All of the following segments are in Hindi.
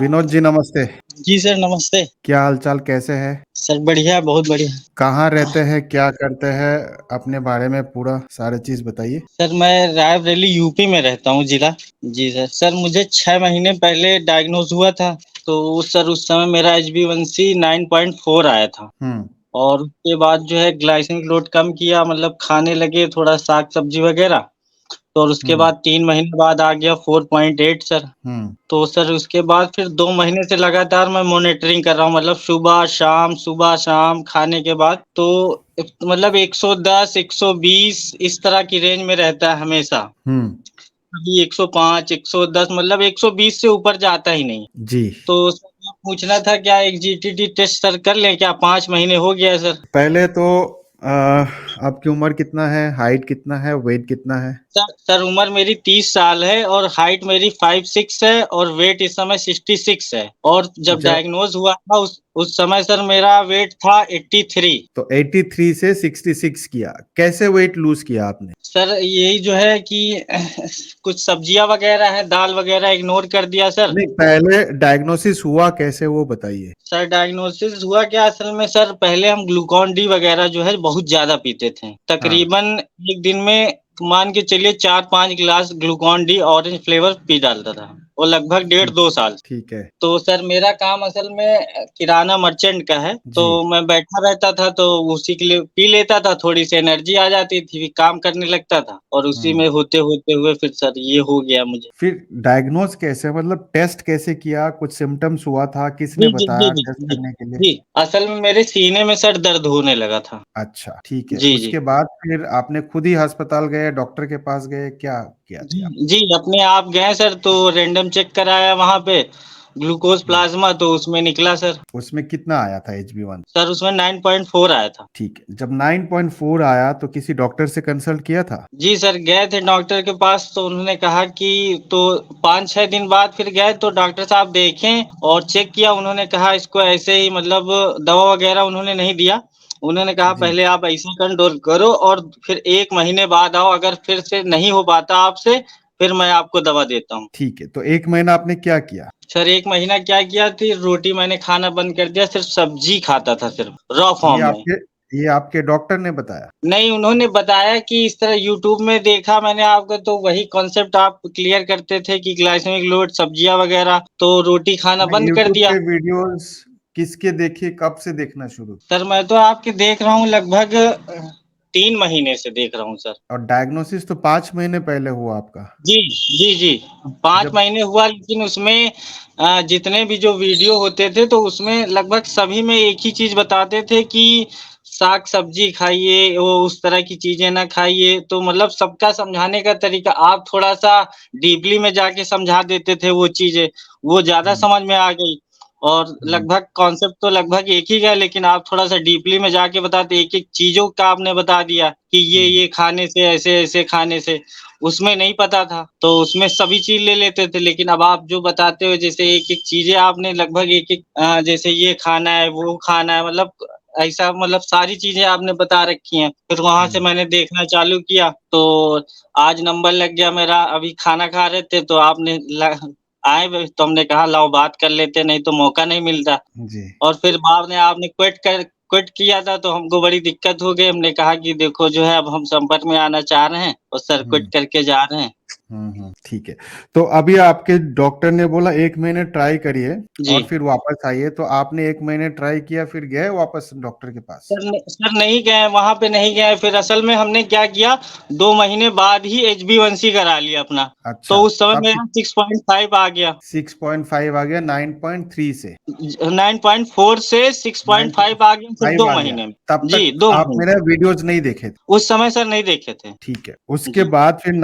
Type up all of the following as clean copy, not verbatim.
विनोद जी नमस्ते। जी सर, नमस्ते। क्या हालचाल, कैसे हैं? सर बढ़िया, बहुत बढ़िया। कहाँ रहते हैं, क्या करते हैं? अपने बारे में पूरा सारी चीज बताइए। सर मैं रायबरेली यूपी में रहता हूँ जिला। जी सर। सर मुझे 6 महीने पहले डायग्नोज हुआ था, तो सर उस समय मेरा HbA1c 9.4 आया था। हम्म। और उसके बाद जो है ग्लाइसेमिक लोड कम किया, मतलब खाने लगे थोड़ा साग-सब्जी वगैरह, तो और उसके हम्म। बाद 3 महीने बाद आ गया 4.8 सर। हम्म। तो सर उसके बाद फिर 2 महीने से लगातार मैं मॉनिटरिंग कर रहा हूँ, मतलब सुबह शाम खाने के बाद तो मतलब 110 120 इस तरह की रेंज में रहता है हमेशा। हम्म। कभी 105 110, मतलब 120 से ऊपर जाता ही नहीं। जी। तो सर ये पूछना था, क्या एक GTT टेस्ट सर कर लें क्या? 5 महीने हो गया है सर। पहले तो आ, आपकी उम्र कितना है, हाइट कितना है, वेट कितना है? सर उम्र मेरी 30 साल है और हाइट मेरी 5'6" है और वेट इस समय 66 है। और जब जब डायग्नोज हुआ था उस समय सर मेरा वेट था 83। तो 83 से 66 किया, कैसे वेट लूज किया आपने? सर यही जो है कि कुछ सब्जियां वगैरह हैं, दाल वगैरह इग्नोर कर दिया सर। नहीं, पहले डायग्नोसिस हुआ कैसे वो बताइए। सर डायग्नोसिस हुआ क्या, असल में सर पहले हम ग्लूकॉन डी वगैरह जो है बहुत ज्यादा पीते थे। हाँ। तकरीबन एक दिन में मान के चलिए 4-5 गिलास Glucon D orange flavour P डालता था, वो लगभग डेढ़ ठीक। 2 साल। ठीक है। तो सर मेरा काम असल में किराना मर्चेंट का है, तो जी। मैं बैठा रहता था तो उसी के लिए पी लेता था, थोड़ी-सी एनर्जी आ जाती थी, फिर काम करने लगता था और उसी में हम्म। होते हुए फिर सर ये हो गया मुझे। फिर डायग्नोज कैसे, मतलब टेस्ट कैसे किया, कुछ सिम्टम्स हुआ था, किसने जी, जी, जी, बताया जी, टेस्ट जी, करने के लिए? जी। असल में मेरे सीने में सर दर्द होने लगा था। अच्छा, ठीक है। जी, जी। उसके बाद फिर आपने खुद ही अस्पताल गए, डॉक्टर के पास गए, क्या किया जी, थे आप? जी, अपने आप गए सर, तो रैंडम चेक कराया वहाँ पे, ग्लूकोज़ हम्म। प्लाज़्मा तो उसमें निकला सर। उसमें कितना आया था HB1? सर उसमें 9.4 आया था। ठीक है, जब 9.4 आया तो किसी डॉक्टर से कंसल्ट किया था? जी सर, गए थे डॉक्टर के पास तो उन्होंने कहा कि तो 5-6 दिन बाद फिर गए तो डॉक्टर साहब देखें और चेक किया। उन्होंने कहा इसको ऐसे ही, मतलब दवा वगैरह उन्होंने नहीं दिया। उन्होंने कहा जी। पहले आप ऐसे कंट्रोल करो और फिर 1 महीने बाद आओ, अगर फिर से नहीं हो पाता आपसे, फिर मैं आपको दवा देता हूँ। ठीक है, तो 1 महीना आपने क्या किया? सर 1 महीना क्या किया थी, रोटी मैंने खाना बंद कर दिया, सिर्फ़ सब्ज़ी खाता था, सिर्फ़ रॉ ये फ़ॉर्म में। आपके ये आपके डॉक्टर ने बताया? नहीं, उन्होंने बताया कि इस तरह यूट्यूब में देखा मैंने आपका, तो वही कॉन्सेप्ट आप क्लियर करते थे कि ग्लाइसेमिक लोड सब्जियाँ वगैरह, तो रोटी खाना नहीं, बंद कर यूट्यूब दिया। पे वीडियोस किसके देखे, कब से देखना शुरू? सर मैं तो आपके देख रहा हूँ लगभग 3 महीने से देख रहा हूँ सर। और डायग्नोसिस तो 5 महीने पहले हुआ आपका। जी, जी, जी। 5 जब महीने हुआ, लेकिन उसमें जितने भी जो वीडियो होते थे तो उसमें लगभग सभी में एक ही चीज़ बताते थे कि साग-सब्जी खाइए, वो उस तरह की चीज़ें ना खाइए। तो मतलब सबका समझाने का तरीका आप थोड़ा-सा डीपली में जाके समझा देते थे वो चीज़ें, वो ज़्यादा हम्म। समझ में आ गई। और हम्म। लगभग कॉन्सेप्ट तो लगभग एक ही है, लेकिन आप थोड़ा-सा डीपली में जाके बताते, एक-एक चीज़ों का आपने बता दिया कि हम्म। ये खाने से, ऐसे-ऐसे खाने से। उसमें नहीं पता था, तो उसमें सभी चीज़ ले लेते थे, लेकिन अब आप जो बताते हो जैसे एक-एक चीज़ें आपने लगभग एक-एक जैसे ये खाना है, वो खाना है, मतलब ऐसा, मतलब सारी चीज़ें आपने बता रखी हैं। फिर वहाँ से हम्म। मैंने देखना चालू किया, तो आज नंबर लग गया मेरा। अभी खाना खा रहे थे तो आपने ल आए व तो हमने कहा लाओ बात कर लेते हैं, नहीं तो मौका नहीं मिलता। जी। और फिर बाद में आपने क्विट किया था तो हमको बड़ी दिक्कत हो गई। हमने कहा कि देखो जो है अब हम संपर्क में आना चाह रहे हैं और सर क्विट हम्म। करके जा रहे हैं। ठीक है। तो अभी आपके डॉक्टर ने बोला 1 महीने ट्राई करिए जी। और फिर वापस आइए, तो आपने 1 महीने ट्राई किया, फिर गए वापस डॉक्टर के पास? सर नहीं गए, वहाँ पे नहीं गए। फिर असल में हमने क्या किया, 2 महीने बाद ही HbA1c करा लिया अपना। तो अच्छा। उस समय तब मेरा 6.5 आ गया। 6.5 आ गया 9.3 से? 9.4 से 6.5 आ गया सिर्फ़ 9.5 2 आ गया। महीने में। तब जी, तक 2 आप महीने। मेरा वीडियोस नहीं देखे थे? उस समय सर नहीं देखे थे। ठीक है, उसके जी। बाद फिर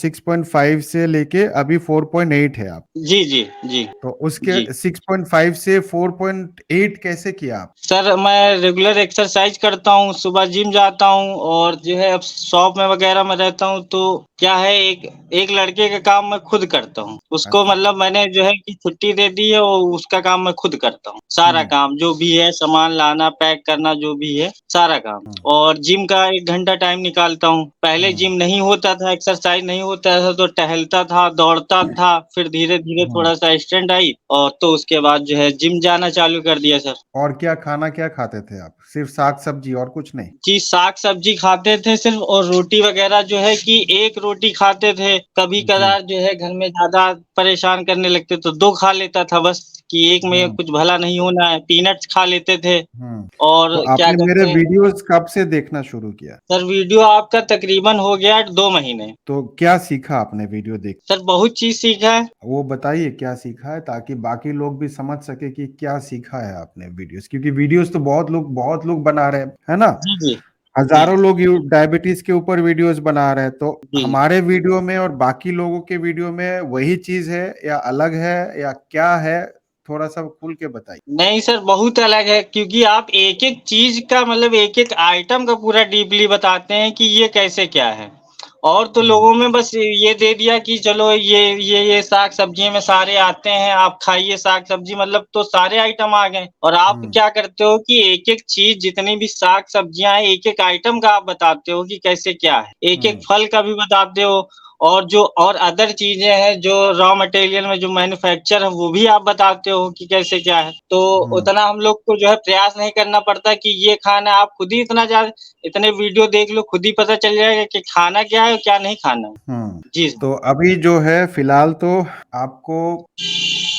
6.5 से लेके अभी 4.8 है आप। जी, जी, जी, तो उसके जी। 6.5 से 4.8 कैसे किया आप? सर मैं रेगुलर एक्सरसाइज़ करता हूँ, सुबह जिम जाता हूँ और जो है अब शॉप में वग़ैरह में रहता हूँ, तो क्या है, एक एक लड़के का काम मैं खुद करता हूँ। उसको अच्छा। मतलब मैंने जो है कि छुट्टी दे दी है और उसका काम मैं खुद करता हूँ। सारा हुँ, काम जो भी है, सामान लाना, पैक करना जो भी है, सारा काम। हुँ, और जिम का 1 घंटा टाइम निकालता हूँ। पहले हुँ, जिम नहीं होता था, एक्सरसाइज़ नहीं होता था तो टहलता था, दौड़ता था, फिर धीरे-धीरे हुँ। थोड़ा-सा स्ट्रेंथ आई और तो उसके बाद जो है जिम जाना चालू कर दिया सर। और क्या खाना क्या खाते थे आप? सिर्फ़ साग-सब्ज़ी और कुछ नहीं? जी, साग-सब्ज़ी खाते थे सिर्फ़ और रोटी वग़ैरह जो है कि 1 रोटी खाते थे। जी। कभी-कभार जो है घर में ज़्यादा परेशान करने लगते तो 2 खा लेता था बस कि 1 में हुँ, कुछ भला नहीं होना है। पीनट्स खा लेते थे हुँ। तो और क्या आपने मेरे कहते हैं वीडियोज़ कब से देखना शुरू किया? सर वीडियो आपका तकरीबन हो गया 2 महीने। तो क्या सीखा आपने वीडियो देख सर बहुत चीज़ सीखा है। वो बताइए क्या सीखा है ताकि बाकी लोग भी समझ सके कि क्या सीखा है आपने वीडियोज़ क्योंकि वीडियोज़ तो बहुत लोग बना रहे हैं, है ना? जी, जी। जी, हज़ारों लोग यू डायबिटीज़ के ऊपर वीडियोज़ बना रहे हैं, तो जी। हमारे वीडियो में और बाकी लोगों के वीडियो में वही चीज़ है या अलग है या क्या है? थोड़ा-सा खुल के बताइए। नहीं सर, बहुत अलग है क्योंकि आप एक-एक चीज़ का मतलब एक-एक आइटम का पूरा डीपली बताते हैं कि ये कैसे क्या है। और तो हुँ, लोगों में बस ये दे दिया कि चलो ये साग-सब्ज़ी में सारे आते हैं, आप खाइए साग-सब्ज़ी मतलब तो सारे आइटम आ गए। और आप हुँ, क्या करते हो कि एक-एक चीज़ जितनी भी साग-सब्जियाँ हैं, एक-एक आइटम का आप बताते हो कि कैसे क्या है। एक-एक हुँ, फल का भी बताते हो और जो और अदर चीज़ें हैं जो रॉ मटेरियल में जो मैन्युफैक्चर है वो भी आप बताते हो कि कैसे क्या है। तो हुँ, उतना हम लोग को जो है प्रयास नहीं करना पड़ता कि ये खाना है, आप खुद ही इतने वीडियो देख लो, खुद ही पता चल जाएगा कि खाना क्या है और क्या नहीं खाना है। हुँ। जी सर। तो अभी जो है फिलहाल तो आपको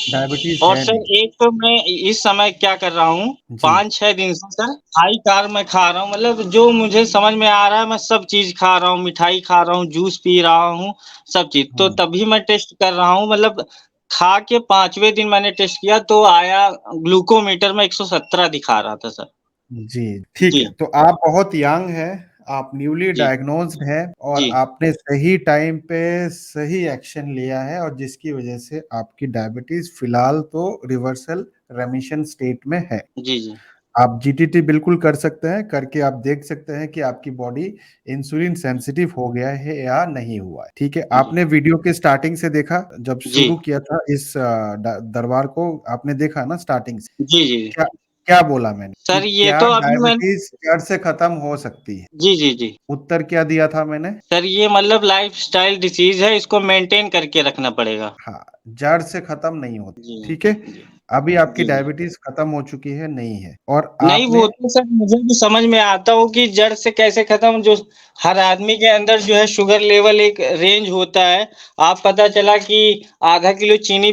डायबिटीज़ और है सर नहीं। एक तो मैं इस समय क्या कर रहा हूँ, जी, 5-6 दिन से सर हाई कार्ब मैं खा रहा हूँ मतलब जो मुझे समझ में आ रहा है मैं सब चीज़ खा रहा हूँ, मिठाई खा रहा हूँ, जूस पी रहा हूँ, सब चीज़। तो हुँ। तभी मैं टेस्ट कर रहा हूँ मतलब खा के 5वें दिन मैंने टेस्ट किया तो आया ग्लूकोमीटर में 117 दिखा रहा था सर। जी, ठीक जी, है। तो आप बहुत यंग हैं, आप न्यूली जी, डायग्नोस्ड हैं और जी, आपने सही टाइम पे सही एक्शन लिया है और जिसकी वजह से आपकी डायबिटीज़ फिलहाल तो रिवर्सल रेमिशन स्टेट में है। जी, जी, आप जीटीटी बिल्कुल कर सकते हैं, करके आप देख सकते हैं कि आपकी बॉडी इंसुलिन सेंसिटिव हो गया है या नहीं हुआ है, ठीक है? जी, आपने वीडियो के स्टार्टिंग से देखा, जब जी, शुरू किया था इस द दरबार को आपने देखा ना स्टार्टिंग से? जी, जी। क्या क्या बोला मैंने कि सर ये क्या तो अभी मैं डायबिटीज़ जड़ से खत्म हो सकती है? जी, जी, जी। उत्तर क्या दिया था मैंने? सर ये मतलब लाइफ़स्टाइल डिसीज़ है, इसको मेंटेन करके रखना पड़ेगा। हाँ, जड़ से खत्म नहीं होती, जी, ठीक है? जी, अभी आपकी जी, जी। डायबिटीज़ खत्म हो चुकी है, नहीं है और नहीं, आपने वो तो सर मुझे भी समझ में आता हो कि जड़ से कैसे खत्म जो हर आदमी के अंदर जो है शुगर लेवल एक रेंज होता है। आप पता चला कि आधा किलो चीनी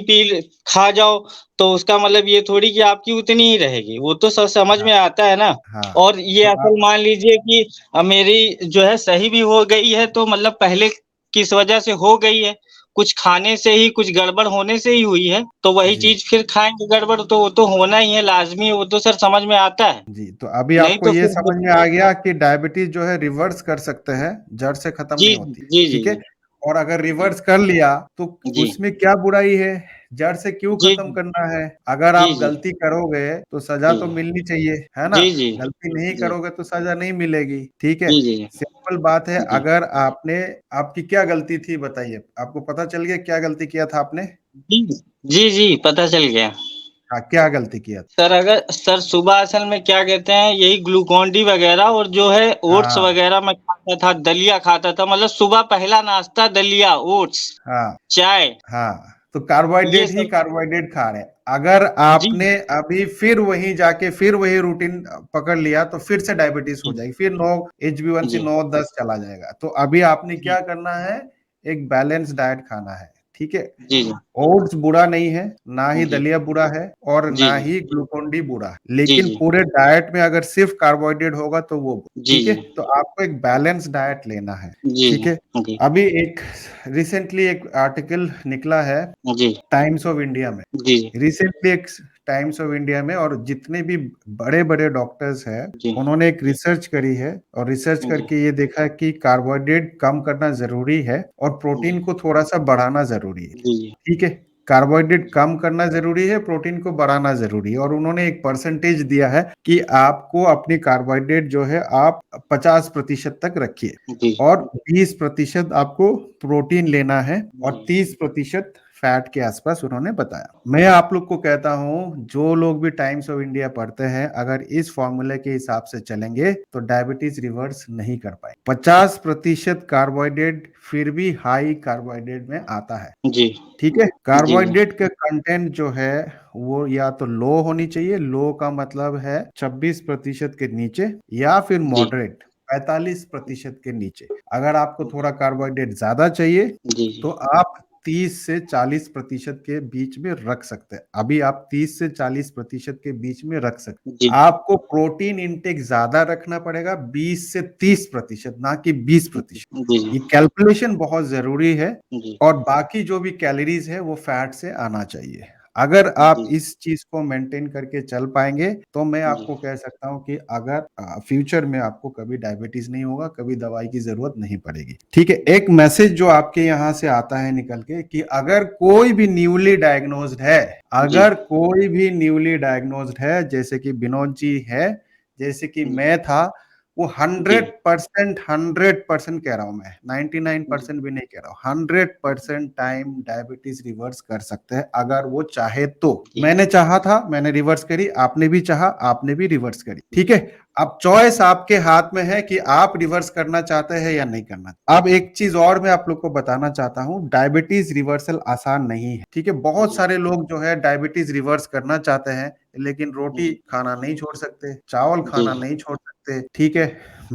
खा जाओ, तो उसका मतलब ये थोड़ी कि आपकी उतनी ही रहेगी। वो तो समझ हाँ, में आता है ना। हाँ, और ये तो असल मान लीजिए कि मेरी जो है सही भी हो गई है तो मतलब पहले किस वजह से हो गई है। कुछ खाने से ही, कुछ गड़बड़ होने से ही हुई है, तो वही जी, चीज़ फिर खाएँगे गड़बड़ तो वो तो होना ही है, लाज़मी है, वो तो सर समझ में आता है। जी, तो अभी नहीं आपको तो ये फिर समझ में दिक्कत आ गया कि डायबिटीज़ जो है रिवर्स कर सकते हैं, जड़ से खत्म जी, नहीं होती, जी, जी, ठीक है? जी, और अगर जी, रिवर्स कर लिया, तो जी, उसमें क्या बुराई है? जड़ से क्यों जी, खत्म करना है? अगर जी, आप जी, गलती करोगे, तो सज़ा जी, तो मिलनी चाहिए, है ना? जी, जी, गलती नहीं जी, करोगे तो सज़ा नहीं मिलेगी, ठीक है? जी, जी, सिंपल बात है, जी, अगर आपने आपकी क्या गलती थी बताइए? आपको पता चल गया क्या गलती किया था आपने? जी, जी, जी, पता चल गया। हाँ, क्या गलती किया था? सर सुबह असल में क्या कहते हैं यही ग्लूकोन-डी वगैरह और जो है ओट्स हाँ, वगैरह मैं खाता था, दलिया खाता था मतलब सुबह पहला नाश्ता दलिया, ओट्स, हाँ। चाय हाँ, तो ये कार्बोहाइड्रेट ही सब कार्बोहाइड्रेट खा रहे हैं। अगर जी, आपने अभी फिर वहीं जाके फिर वही रूटीन पकड़ लिया तो फिर से डायबिटीज़ हो जी, जाएगी। फिर 9 HbA1c जी, 9-10 चला जाएगा। तो अभी आपने जी, क्या करना है, एक बैलेंस डाइट खाना है, ठीक है? जी, जी, ओट्स बुरा नहीं है, ना ही जी, दलिया बुरा है और जी, ना जी, ही ग्लूकोन-डी बुरा है। जी, लेकिन जी, पूरे डाइट में अगर सिर्फ़ कार्बोहाइड्रेट होगा तो वो बुरा, जी, ठीक है? जी, तो आपको एक बैलेंस डाइट लेना है, जी, ठीक है? जी, अभी एक रिसेंटली एक आर्टिकल निकला है जी, टाइम्स ऑफ इंडिया में। जी, जी, रिसेंटली एक टाइम्स ऑफ इंडिया में और जितने भी बड़े-बड़े डॉक्टर्स हैं, जी, उन्होंने एक रिसर्च करी है और रिसर्च जी, करके ये देखा है कि कार्बोहाइड्रेट कम करना ज़रूरी है और जी, प्रोटीन को थोड़ा-सा बढ़ाना ज़रूरी है। जी, ठीक है? कार्बोहाइड्रेट कम करना जरूरी है, प्रोटीन को बढ़ाना जरूरी है। और उन्होंने एक परसेंटेज दिया है कि आपको अपनी कार्बोहाइड्रेट जो है आप 50% तक रखिए, जी, और 20% आपको प्रोटीन लेना है, और जी, 30% फैट के आसपास उन्होंने बताया। मैं आप लोग को कहता हूं, जो लोग भी टाइम्स ऑफ इंडिया पढ़ते हैं, अगर इस फॉर्मूले के हिसाब से चलेंगे तो डायबिटीज रिवर्स नहीं कर पाए। 50% कार्बोहाइड्रेट फिर भी हाई कार्बोहाइड्रेट में आता है। जी, ठीक है, जी, कार्बोहाइड्रेट का कंटेंट जो है वो या तो लो होनी चाहिए, लो का मतलब है 26% के नीचे, या फिर जी, मॉडरेट 45% के नीचे। अगर आपको थोड़ा कार्बोहाइड्रेट ज्यादा चाहिए जी, तो आप 30 से 40% के बीच में रख सकते हैं। अभी आप 30 से 40% के बीच में रख सकते जी, हैं। आपको प्रोटीन इंटेक ज्यादा रखना पड़ेगा, 20 से 30%, ना कि 20%। जी, ये कैलकुलेशन बहुत जरूरी है। जी, और बाकी जो भी कैलोरीज है वो फैट से आना चाहिए। अगर आप जी, इस चीज को मेंटेन करके चल पाएंगे तो मैं जी, आपको कह सकता हूं कि अगर फ्यूचर में आपको कभी डायबिटीज नहीं होगा, कभी दवाई की जरूरत नहीं पड़ेगी। ठीक है, एक मैसेज जो आपके यहाँ से आता है निकल के, कि अगर कोई भी न्यूली डायग्नोज्ड है, जी, अगर कोई भी न्यूली डायग्नोज्ड है, जैसे कि विनोद जी है, जैसे कि मैं था, वो जी, 100% कह रहा हूं मैं, 99% जी, भी नहीं कह रहा हूं, 100% टाइम डायबिटीज रिवर्स कर सकते हैं अगर वो चाहे तो। जी, मैंने चाहा था, मैंने रिवर्स करी, आपने भी चाहा, आपने भी रिवर्स करी। ठीक है, अब चॉइस आपके हाथ में है कि आप रिवर्स करना चाहते हैं या नहीं करना। अब एक चीज और मैं आप लोग को बताना चाहता हूं, डायबिटीज रिवर्सल आसान नहीं है। ठीक है, बहुत जी, सारे लोग जो है डायबिटीज रिवर्स करना चाहते हैं, लेकिन रोटी जी, खाना नहीं छोड़ सकते, चावल जी, खाना नहीं छोड़ सकते, ठीक है,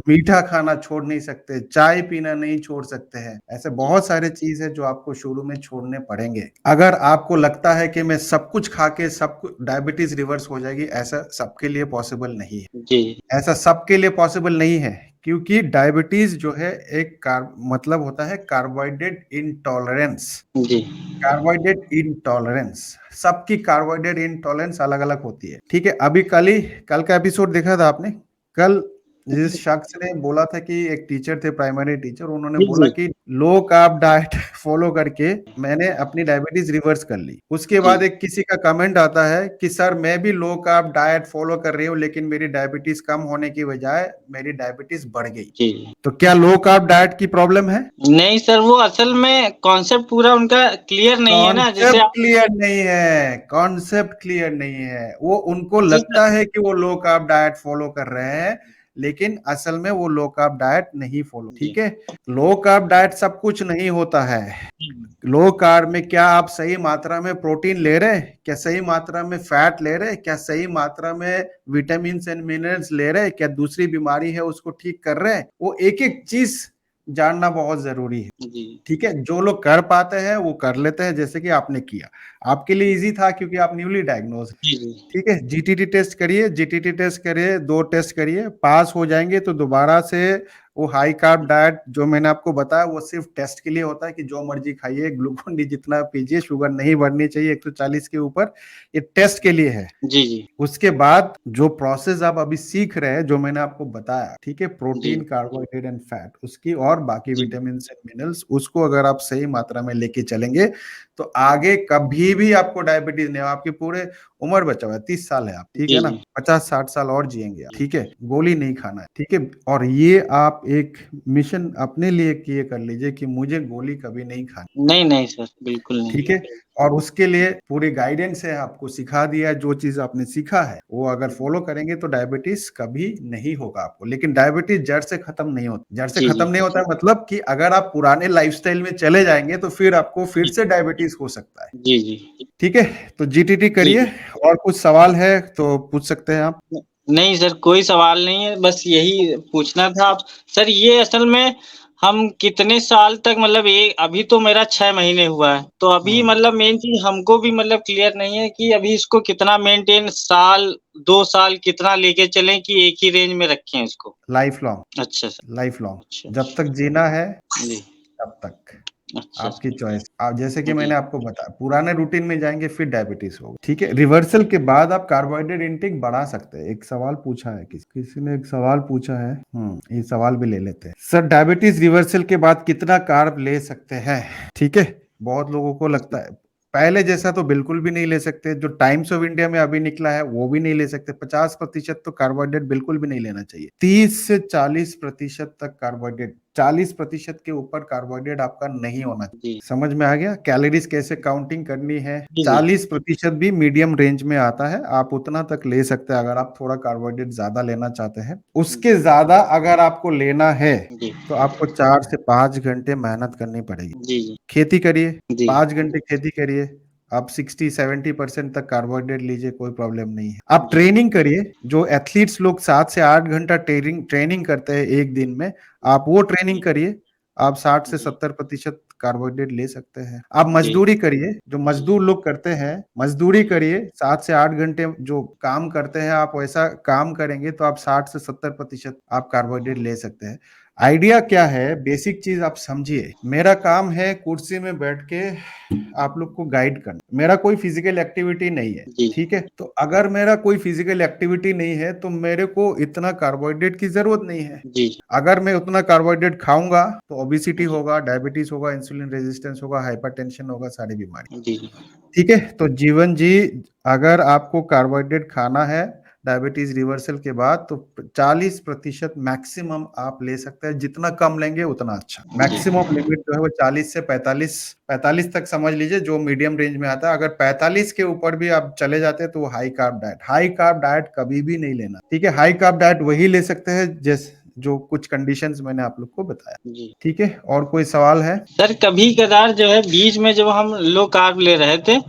मीठा खाना छोड़ नहीं सकते, चाय पीना नहीं छोड़ सकते हैं। ऐसे जी, बहुत सारे चीज है जो आपको शुरू में छोड़ने पड़ेंगे। अगर आपको लगता है कि मैं सब कुछ खा के सब कुछ डायबिटीज रिवर्स हो जाएगी, ऐसा सबके लिए पॉसिबल नहीं है। जी, ऐसा सबके लिए पॉसिबल नहीं है, क्योंकि डायबिटीज जो है एक मतलब होता है कार्बोहाइड्रेट इंटॉलरेंस। जी, कार्बोहाइड्रेट इंटॉलरेंस, सबकी कार्बोहाइड्रेट इंटॉलरेंस अलग अलग होती है। ठीक है, अभी कल का एपिसोड देखा था आपने? कल जिस शख्स ने बोला था कि एक टीचर थे, प्राइमरी टीचर, उन्होंने बोला जी, कि लो कार्ब डाइट फॉलो करके मैंने अपनी डायबिटीज रिवर्स कर ली। उसके जी, बाद एक किसी का कमेंट आता है कि सर मैं भी लो कार्ब डाइट फॉलो कर रही हूँ, लेकिन मेरी डायबिटीज कम होने की बजाय मेरी डायबिटीज बढ़ गई। जी। तो क्या लो कार्ब डाइट की प्रॉब्लम है? नहीं सर, वो असल में कॉन्सेप्ट पूरा उनका क्लियर नहीं है ना, जैसे कॉन्सेप्ट आप। क्लियर नहीं है, कॉन्सेप्ट क्लियर नहीं है। वो उनको जी सर। लगता है कि वो लो कार्ब डाइट फॉलो कर रहे हैं, लेकिन असल में वो लो कार्ब डाइट नहीं फॉलो। जी, ठीक है, लो कार्ब डाइट सब कुछ नहीं होता है। लो कार्ब में क्या आप सही मात्रा में प्रोटीन ले रहे हैं, क्या सही मात्रा में फैट ले रहे हैं, क्या सही मात्रा में विटामिन एंड मिनरल्स ले रहे हैं, क्या दूसरी बीमारी है उसको ठीक कर रहे हैं, वो एक एक चीज जानना बहुत जरूरी है। जी, ठीक है, जो लोग कर पाते हैं वो कर लेते हैं, जैसे कि आपने किया, आपके लिए इजी था क्योंकि आप न्यूली डायग्नोज। जी, जी, ठीक है, जीटीटी टेस्ट करिए, जीटीटी टेस्ट करिए, 2 टेस्ट करिए, पास हो जाएंगे तो दोबारा से वो हाई कार्ब डाइट जो मैंने आपको बताया वो सिर्फ टेस्ट के लिए होता है, कि जो मर्जी खाइए, ग्लूकोन डी जितना पीजिए, शुगर नहीं बढ़नी चाहिए 140 के ऊपर, ये टेस्ट के लिए है। जी, जी, उसके बाद जो प्रोसेस आप अभी सीख रहे हैं, जो मैंने आपको बताया, ठीक है, जी, प्रोटीन, कार्बोहाइड्रेट एंड फैट, उसकी और बाकी जी, विटामिन एंड मिनरल्स, उसको अगर आप सही मात्रा में लेके चलेंगे तो आगे कभी भी आपको डायबिटीज नहीं हो। आपकी पूरे उम्र बचा हुआ है, 30 साल है आप, ठीक जी, है ना, जी, 50-60 साल और जिएंगे आप। जी। ठीक है, गोली नहीं खाना है। ठीक है, और ये आप एक मिशन अपने लिए किए कर लीजिए कि मुझे गोली कभी नहीं खानी। नहीं, नहीं सर, बिल्कुल ठीक नहीं। है, और उसके लिए पूरी गाइडेंस है, आपको सिखा दिया है, जो चीज आपने सीखा है वो अगर फॉलो करेंगे तो डायबिटीज कभी नहीं होगा आपको। लेकिन डायबिटीज जड़ से खत्म नहीं होता, जड़ से जी, खत्म जी, नहीं होता है, मतलब कि अगर आप पुराने लाइफस्टाइल में चले जाएंगे तो फिर आपको फिर से डायबिटीज हो सकता है। जी, जी, ठीक है, तो जीटीटी जी, करिए। जी। और कुछ सवाल है तो पूछ सकते हैं आप। न नहीं सर, कोई सवाल नहीं है, बस यही पूछना था आप। सर ये असल में हम कितने साल तक, मतलब ये अभी तो मेरा 6 महीने हुआ है, तो अभी हम्म, मतलब मेन चीज़ हमको भी मतलब क्लियर नहीं है कि अभी इसको कितना मेंटेन, साल, 2 साल कितना लेके चलें कि एक ही रेंज में रखें इसको? लाइफ लॉन्ग, अच्छा सर, लाइफ लॉन्ग, अच्छा, जब तक जीना है जी, तब तक अच्छा आपकी सर, चॉइस। आप जैसे कि जी, मैंने आपको बताया, पुराने रूटीन में जाएंगे फिर डायबिटीज होगा। ठीक है, रिवर्सल के बाद आप कार्बोहाइड्रेट इंटेक बढ़ा सकते हैं। एक सवाल पूछा है, किसी ने एक सवाल पूछा है, ये सवाल भी ले लेते हैं। सर डायबिटीज रिवर्सल के बाद कितना कार्ब ले सकते हैं? ठीक है, बहुत लोगों को लगता है, पहले जैसा तो बिल्कुल भी नहीं ले सकते, जो टाइम्स ऑफ इंडिया में अभी निकला है वो भी नहीं ले सकते। 50% तो कार्बोहाइड्रेट बिल्कुल भी नहीं लेना चाहिए। 30 से 40% तक कार्बोहाइड्रेट, 40% के ऊपर कार्बोहाइड्रेट आपका नहीं होना चाहिए। जी समझ में आ गया कैलोरीज कैसे काउंटिंग करनी है। जी जी 40% भी मीडियम रेंज में आता है, आप उतना तक ले सकते हैं अगर आप थोड़ा कार्बोहाइड्रेट ज्यादा लेना चाहते हैं। उसके ज्यादा अगर आपको लेना है जी तो आपको 4 से 5 घंटे मेहनत करनी पड़ेगी। जी जी खेती करिए, जी 5 घंटे खेती करिए, आप 60-70% तक कार्बोहाइड्रेट लीजिए, कोई प्रॉब्लम नहीं है। आप जी ट्रेनिंग करिए, जो एथलीट्स लोग 7 से 8 घंटा ट्रेनिंग ट्रेनिंग करते हैं एक दिन में, आप वो ट्रेनिंग जी करिए, आप 60 से जी 70% कार्बोहाइड्रेट ले सकते हैं। आप जी मजदूरी करिए, जो जी मजदूर लोग करते हैं, मजदूरी जी करिए, 7 से 8 घंटे जो काम करते हैं, आप वैसा काम करेंगे तो आप 60 से 70% आप कार्बोहाइड्रेट ले सकते हैं। आइडिया क्या है, बेसिक चीज आप समझिए। मेरा काम है कुर्सी में बैठ के आप लोग को गाइड करना, मेरा कोई फिजिकल एक्टिविटी नहीं है, जी ठीक है। तो अगर मेरा कोई फिजिकल एक्टिविटी नहीं है तो मेरे को इतना कार्बोहाइड्रेट की जरूरत नहीं है। जी अगर मैं उतना कार्बोहाइड्रेट खाऊंगा तो ओबिसिटी जी होगा, डायबिटीज होगा, इंसुलिन रेजिस्टेंस होगा, हाइपरटेंशन होगा, सारी बीमारी। जी ठीक है, तो जीवन जी, अगर आपको कार्बोहाइड्रेट खाना है डायबिटीज रिवर्सल के बाद तो 40% मैक्सिमम आप ले सकते हैं। जितना कम लेंगे उतना अच्छा। जी मैक्सिमम लिमिट जो है वो 40 से 45, 45 तक समझ लीजिए, जो मीडियम रेंज में आता है। अगर 45 के ऊपर भी आप चले जाते हैं तो वो high carb diet, high carb diet कभी भी नहीं लेना, ठीक है। हाई कार्ब डाइट वही ले सकते हैं जैसे जो कुछ कंडीशंस मैंने आप लोग को बताया, जी ठीक है। और कोई सवाल है? सर कभी कदार जो है बीच में जब हम लो कार्ब ले रहे थे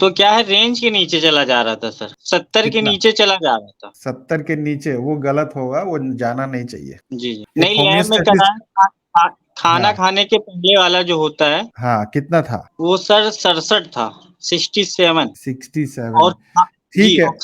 तो क्या है रेंज के नीचे चला जा रहा था सर, 70 के कितना? नीचे चला जा रहा था। 70 के नीचे? वो गलत होगा, वो जाना नहीं चाहिए। जी जी एक नहीं लैब में होम्योस्टेसिस। कराया खाना हाँ खाने के पहले वाला जो होता है हाँ, कितना था? वो सर 67 था, 67। 67? और जी ठीक है, और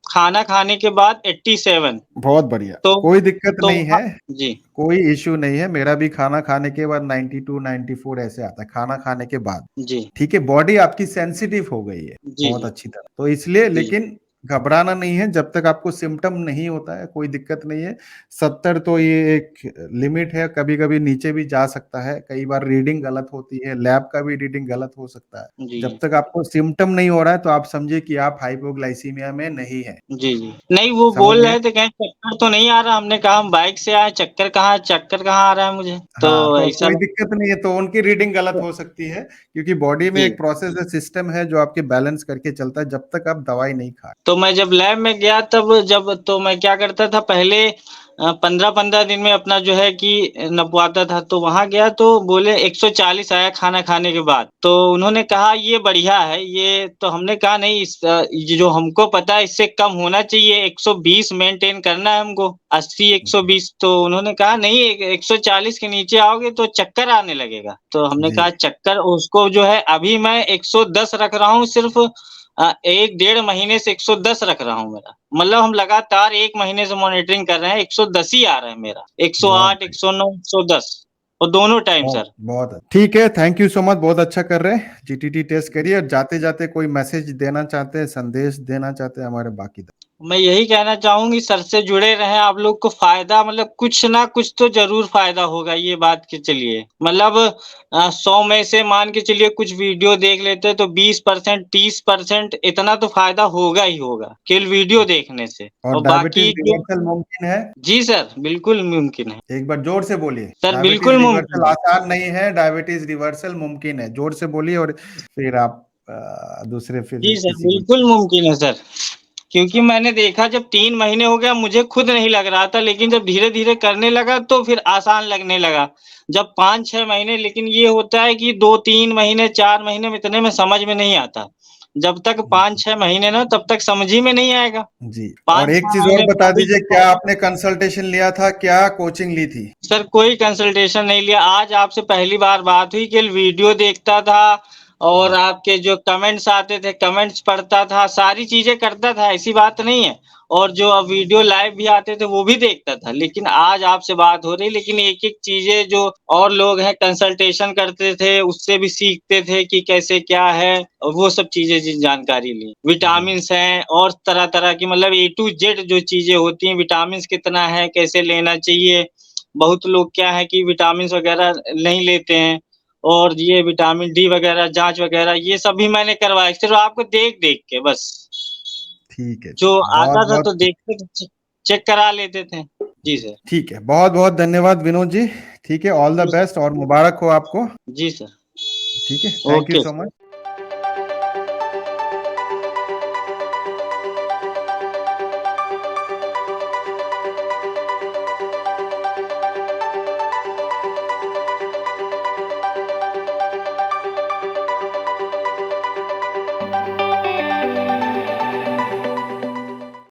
खाना खाने के बाद 87। बहुत बढ़िया, तो कोई दिक्कत तो नहीं है, जी कोई इश्यू नहीं है। मेरा भी खाना खाने के बाद 92 94 ऐसे आता है, खाना खाने के बाद। जी ठीक है, बॉडी आपकी सेंसिटिव हो गई है जी बहुत जी अच्छी तरह, तो इसलिए। जी लेकिन घबराना नहीं है, जब तक आपको सिम्टम नहीं होता है कोई दिक्कत नहीं है। 70 तो ये एक लिमिट है, कभी कभी नीचे भी जा सकता है, कई बार रीडिंग गलत होती है, लैब का भी रीडिंग गलत हो सकता है। जी जब तक आपको सिम्टम नहीं हो रहा है तो आप समझिए कि आप हाइपोग्लाइसीमिया में नहीं है। जी जी नहीं वो समझ बोल गए? रहे थे कहीं चक्कर तो नहीं आ रहा, हमने कहा हम बाइक से आए, चक्कर कहाँ आ रहा है मुझे, तो हाँ, तो ऐसा कोई दिक्कत नहीं है, तो उनकी रीडिंग गलत हो सकती है, क्योंकि बॉडी में जी एक प्रोसेस है, सिस्टम है जो आपके बैलेंस करके चलता है, जब तक आप दवाई नहीं खा। तो मैं जब लैब में गया तब जब तो मैं क्या करता था पहले 15-15 दिन में अपना जो है कि नपवाता था, तो वहाँ गया तो बोले 140 आया खाना खाने के बाद। तो उन्होंने कहा ये बढ़िया है ये, तो हमने कहा नहीं ये जो हमको पता है इससे कम होना चाहिए, 120 मेंटेन करना है हमको, 80 120। तो उन्होंने कहा नहीं 140 के नीचे आओगे तो चक्कर आने लगेगा। तो हमने जी कहा चक्कर उसको जो है अभी मैं 110 रख रहा हूँ सिर्फ 1 डेढ़ महीने से 110 रख रहा हूँ मेरा। मतलब हम लगातार 1 महीने से मॉनिटरिंग कर रहे हैं, 110 ही आ रहा है मेरा। बहुत 108, 109, 110 और दोनों टाइम बहुत सर। बहुत ठीक है, थैंक यू सो मच, बहुत अच्छा कर रहे हैं। जीटीटी टेस्ट करिए, और जाते जाते कोई मैसेज देना चाहते हैं, संदेश देना चाहते हैं हमारे बाकी मैं यही कहना चाहूँगी सर से जुड़े रहें, आप लोग को फ़ायदा मतलब कुछ ना कुछ तो ज़रूर फ़ायदा होगा, ये बात के चलिए। मतलब 100 में से मान के चलिए कुछ वीडियो देख लेते हैं तो 20% 30% इतना तो फ़ायदा होगा ही होगा, केवल वीडियो देखने से। और और डायबिटीज बाकी जो रिवर्सल मुमकिन है? जी सर, बिल्कुल मुमकिन है। एक बार जोर से बोलिए। सर डायबिटीज बिल्कुल रिवर्सल मुमकिन है। आसान नहीं है, डायबिटीज रिवर्सल मुमकिन है, जोर से बोलिए। और फिर आप दूसरे फिर जी सर, किसी को। बिल्कुल मुमकिन है सर। क्योंकि मैंने देखा जब 3 महीने हो गया मुझे खुद नहीं लग रहा था, लेकिन जब धीरे-धीरे करने लगा तो फिर आसान लगने लगा। जब 5-6 महीने लेकिन ये होता है कि 2-3 महीने, 4 महीने में इतने में समझ में नहीं आता। जब तक 5-6 महीने ना तब तक समझ ही में नहीं आएगा। जी, और एक 5-6 चीज और महीने में बता अभी दीजिए, तक क्या आपने कंसल्टेशन लिया था, क्या कोचिंग ली थी? सर कोई कंसल्टेशन नहीं लिया। आज आपसे पहली बार बात हुई, केवल वीडियो देखता था और आपके जो कमेंट्स आते थे, कमेंट्स पढ़ता था, सारी चीज़ें करता था, ऐसी बात नहीं है। और जो अब वीडियो लाइव भी आते थे, वो भी देखता था। लेकिन आज आपसे बात हो रही, लेकिन एक-एक चीज़ें जो और लोग हैं कंसल्टेशन करते थे, उससे भी सीखते थे कि कैसे क्या है, और वो सब चीज़ें जी जानकारी ली। जी विटामिन्स हैं और तरह-तरह की मतलब ए टू जेड जो चीज़ें होती हैं, विटामिन्स कितना है, कैसे लेना चाहिए, बहुत लोग क्या है कि विटामिन्स वगैरह नहीं लेते हैं, और ये विटामिन डी वगैरह जाँच वगैरह ये सब भी मैंने करवाया, सिर्फ़ आपको देख-देख के बस। ठीक है, जो ठीक है। आता था बहुत-बहुत तो देखते थे, चेक करा लेते थे। जी सर। ठीक है। बहुत-बहुत धन्यवाद विनोद जी। ठीक है, ऑल द जी, बेस्ट और मुबारक हो आपको। जी सर। ठीक है, thank you okay so sir. Much.